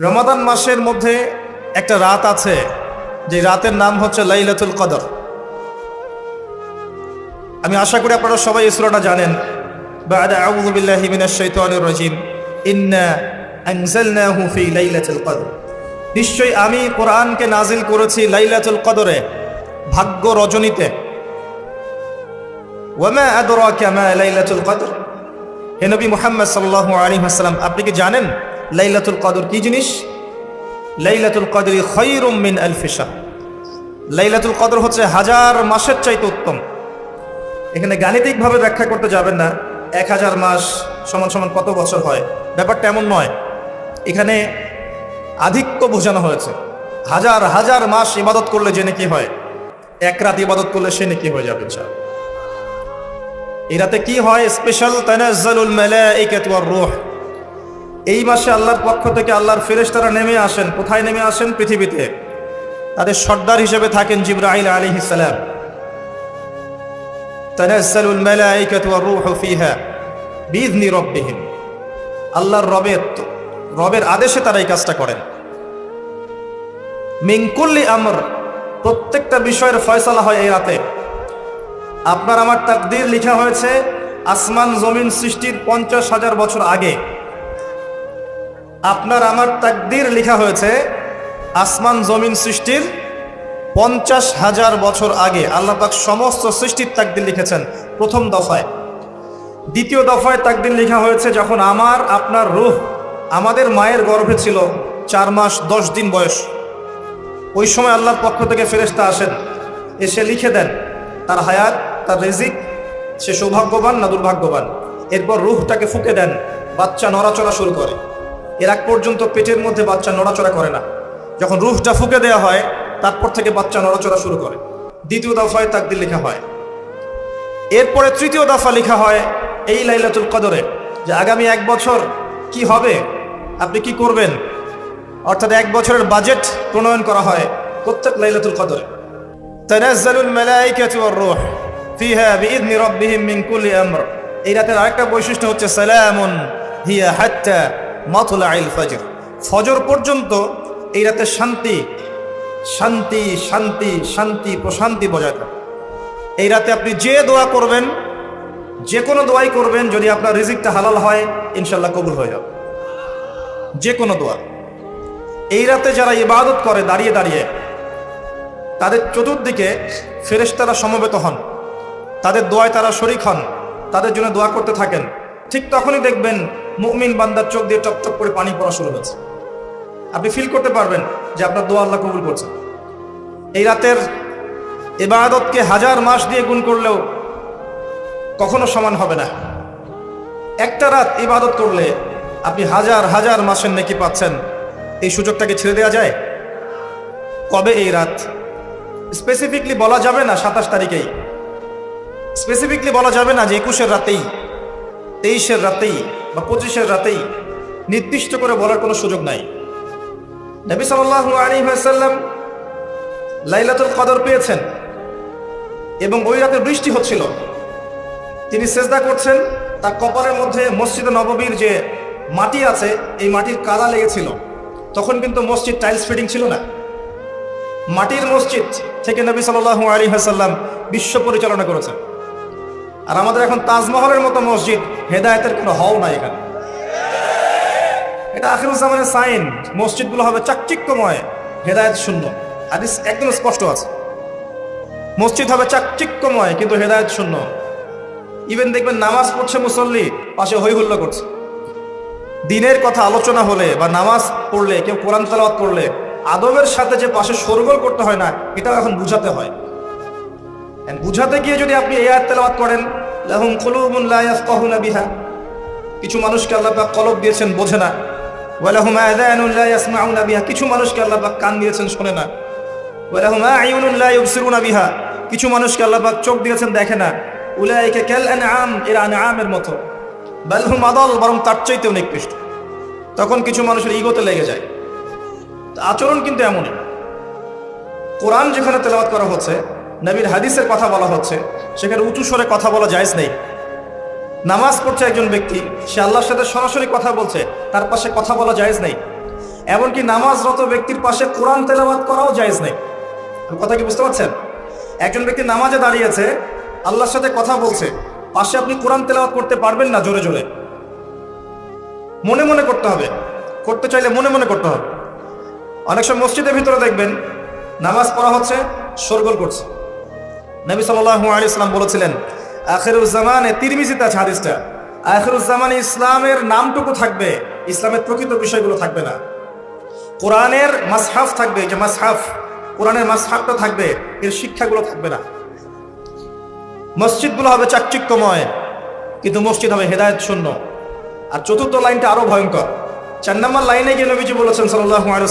রমাদান মাসের মধ্যে একটা রাত আছে, যে রাতের নাম হচ্ছে লাইলাতুল কদর। আমি আশা করি আপনারা সবাই এই সূরাটা জানেন। বা'দা আউযু বিল্লাহি মিনাশ শাইতানির রাজিম, ইন্না আনজালনাহু ফি লাইলাতুল কদর। নিশ্চয়ই আমি কোরআনকে নাজিল করেছি লাইলাতুল কদরে, ভাগ্য রজনীতে। ওয়া মা আদরাকা মা লাইলাতুল কদর। হে নবী মুহাম্মদ সাল্লাল্লাহু আলাইহি ওয়াসাল্লাম, আপনি কি জানেন লাইলাতুল কদর কি জিনিস? লাইলাতুল কদরি খায়রুম মিন আলফি শাহর। লাইলাতুল কদর হচ্ছে হাজার মাসের চাইতে উত্তম। এখানে গাণিতিকভাবে ব্যাখ্যা করতে যাবেন না 1000 মাস সমান সমান কত বছর হয়, ব্যাপারটা এমন নয়। এখানে আধিক্য বোঝানো হয়েছে। হাজার হাজার মাস ইবাদত করলে যে নেকি হয়, এক রাত ইবাদত করলে সে নেকি হয়ে যাবে ইনশাআল্লাহ। এই রাতে কি হয়? স্পেশাল তানাজ্জালুল মালাইকাতু ওয়ার রূহ। এই মাসে আল্লাহর পক্ষ থেকে আল্লাহর ফেরেশতারা নেমে আসেন। কোথায় নেমে আসেন? পৃথিবীতে। তাদের সর্দার হিসেবে থাকেন জিবরাইল আলাইহিস সালাম। তানাজ্জালুল মালাইকাতু ওয়ার রূহু ফিহা বিইذনি রাব্বিহিম। আল্লাহর রবের আদেশে তারা এই কাজটা করেন। মিন কুল্লি আমর, প্রত্যেকটা বিষয়ের ফয়সালা হয় এই রাতে। আপনার আমার তাকদীর লেখা হয়েছে আসমান জমিন সৃষ্টির 50,000 বছর আগে। আপনার আমার তাকদীর লেখা হয়েছে আসমান জমিন সৃষ্টির 50,000 বছর আগে। আল্লাহ পাক সমস্ত সৃষ্টির তাকদীর লিখেছেন প্রথম দফায়। দ্বিতীয় দফায় তাকদীর লেখা হয়েছে যখন আমার আপনার রূহ আমাদের মায়ের গর্ভে ছিল 4 মাস 10 দিন বয়স। ওই সময় আল্লাহর পক্ষ থেকে ফেরেশতা আসেন, এসে লিখে দেন তার হায়াত, তার রিজিক, সে সৌভাগ্যবান না দুর্ভাগ্যবান। এরপর রূহটাকে ফুঁকে দেন, বাচ্চা নড়াচড়া শুরু করে। এর আগ পর্যন্ত পেটের মধ্যে বাচ্চা নড়াচড়া করে না। যখন রূহটা ফুঁকে দেওয়া হয় তারপর থেকে বাচ্চা নড়াচড়া শুরু করে। দ্বিতীয় দফায় তাকদীর লেখা হয়। এরপরে তৃতীয় দফা লেখা হয় এই লাইলাতুল কদরে, যে আগামী 1 বছর কি হবে, আপনি কি করবেন। অর্থাৎ 1 বছরের বাজেট প্রণয়ন করা হয় প্রত্যেক লাইলাতুল কদরে। তানাজ্জালুল মালাইকাতু ওয়ার রূহ ফিহা বিইذনি রাব্বিহিম মিন কুল্লি আমর। এই রাতের আরেকটা বৈশিষ্ট্য হচ্ছে সালামুন হিয়া হাত্তা মাতলাইল ফজর। ফজর পর্যন্ত এই রাতে শান্তি শান্তি শান্তি শান্তি প্রশান্তি বজায় থাকে। এই রাতে আপনি যে দোয়া করবেন, যে কোনো দোয়াই করবেন, যদি আপনার রিজিকটা হালাল হয় ইনশাআল্লাহ কবুল হয়ে যাবে। যে কোনো দোয়া। এই রাতে যারা ইবাদত করে দাঁড়িয়ে দাঁড়িয়ে, তাদের চতুর্দিকে ফেরেশতারা সমবেত হন, তাদের দোয়ায় তারা শরীক হন, তাদের জন্য দোয়া করতে থাকেন। ঠিক তখনই দেখবেন মুমিন বান্দার চোখ দিয়ে টপটপ করে পানি পড়া শুরু হয়েছে। আপনি ফিল করতে পারবেন যে আপনার দোয়া আল্লাহ কবুল করছেন। এই রাতের ইবাদতকে 1000 মাস দিয়ে গুণ করলেও কখনো সমান হবে না। একটা রাত ইবাদত করলে আপনি হাজার হাজার মাসের নেকি পাচ্ছেন। এই সুযোগটাকে ছেড়ে দেওয়া যায়? কবে এই রাত স্পেসিফিকলি বলা যাবে না, 27 তারিখেই স্পেসিফিকলি বলা যাবে না যে 21-এর রাতেই, 23-এর রাতেই বা 25-এর রাতেই। নির্দিষ্ট করে বলার কোনো সুযোগ নাই। নবী সাল্লাল্লাহু আলাইহি ওয়াসাল্লাম লাইলাতুল কদর পেয়েছেন এবং ওই রাতে বৃষ্টি হচ্ছিল। তিনি সেজদা করছেন, তার কপালের মধ্যে মসজিদে নববীর যে মাটি আছে এই মাটির কাদা লেগেছিল। তখন কিন্তু মসজিদ টাইলস ফিটিং ছিল না। মাটির মসজিদ থেকে নবী সাল্লাল্লাহু আলাইহি ওয়াসাল্লাম বিশ্ব পরিচালনা করেছেন। আর আমাদের এখন তাজমহলের মতো মসজিদ, হেদায়েতের কোনো হও নাই এখানে। এটা আখিরুজ জামানের সাইন। মসজিদগুলো হবে চাকচিক্যময়, হেদায়েত শূন্য। হাদিস একদম স্পষ্ট আছে, মসজিদ হবে চাকচিক্যময় কিন্তু হেদায়েত শূন্য। ইভেন দেখবেন নামাজ পড়ছে মুসল্লি, পাশে হই হুল্লা করছে। দিনের কথা আলোচনা হলে বা নামাজ পড়লে, কেউ কোরআন তেলাওয়াত করলে আদবের সাথে যে পাশে শোরগোল করতে হয় না, এটাও এখন বুঝাতে হয়। বুঝাতে গিয়ে যদি আপনি এই আয়াত তেলাওয়াত করেন, লাহুম কুলুবুন লা ইয়াফকাহুনা বিহা, কিছু মানুষকে আল্লাহ পাক কলব দিয়েছেন বোঝে না। ওয়া লাহুম আযানুন লা ইয়াসমাউনা বিহা, কিছু মানুষকে আল্লাহ পাক কান দিয়েছেন শোনে না। ওয়া লাহুম আ'য়ুনুন লা ইউবসিরুনা বিহা, কিছু মানুষকে আল্লাহ পাক চোখ দিয়েছেন দেখে না। উলাইকা কাল আনআম, এরা আনআমের মতো। বাল হুম আদাল, বরং তার চাইতেও নিকৃষ্ট। তখন কিছু মানুষের ইগোতে লেগে যায়। আচরণ কিন্তু এমনই। কোরআন যেখানে তেলাওয়াত করা হচ্ছে, নবীর হাদিসের কথা বলা হচ্ছে, সেখানে উঁচু স্বরে কথা বলা জায়েজ নেই। নামাজ পড়ছে একজন ব্যক্তি, সে আল্লাহর সাথে সরাসরি কথা বলছে, তার পাশে কথা বলা জায়েজ নেই। এমনকি নামাজরত ব্যক্তির পাশে কোরআন তেলাওয়াত করাও জায়েজ নেই। কথা কি বুঝতে পারছেন? একজন ব্যক্তি নামাজে দাঁড়িয়েছে, আল্লাহর সাথে কথা বলছে, পাশে আপনি কোরআন তেলাওয়াত করতে পারবেন না জোরে জোরে, মনে মনে করতে হবে। করতে চাইলে মনে মনে করতে হবে। অনেক সময় মসজিদের ভিতরে দেখবেন নামাজ পড়া হচ্ছে, শোরগোল করছে। নবী সাল্লাল্লাহু আলাইহি সাল্লাম বলেছিলেন, আখিরুজ্জামানে, তিরমিজিতে আছে হাদিসটা, আখিরুজ্জামানে ইসলামের নামটুকু থাকবে, ইসলামের প্রকৃত বিষয়গুলো থাকবে না। কোরআনের মাসহাফ থাকবে, যে মাসহাফ, কোরআনের মাসহাফটা থাকবে, এর শিক্ষাগুলো থাকবে না। মসজিদগুলো হবে চাকচিক্যময়, কিন্তু মসজিদ হবে হেদায়েত শূন্য। আর চতুর্থ লাইনটা আরো ভয়ঙ্কর। 4 নম্বর লাইনে গিয়ে নবীজি বলেছেন সাল্লাল্লাহু আলাইহি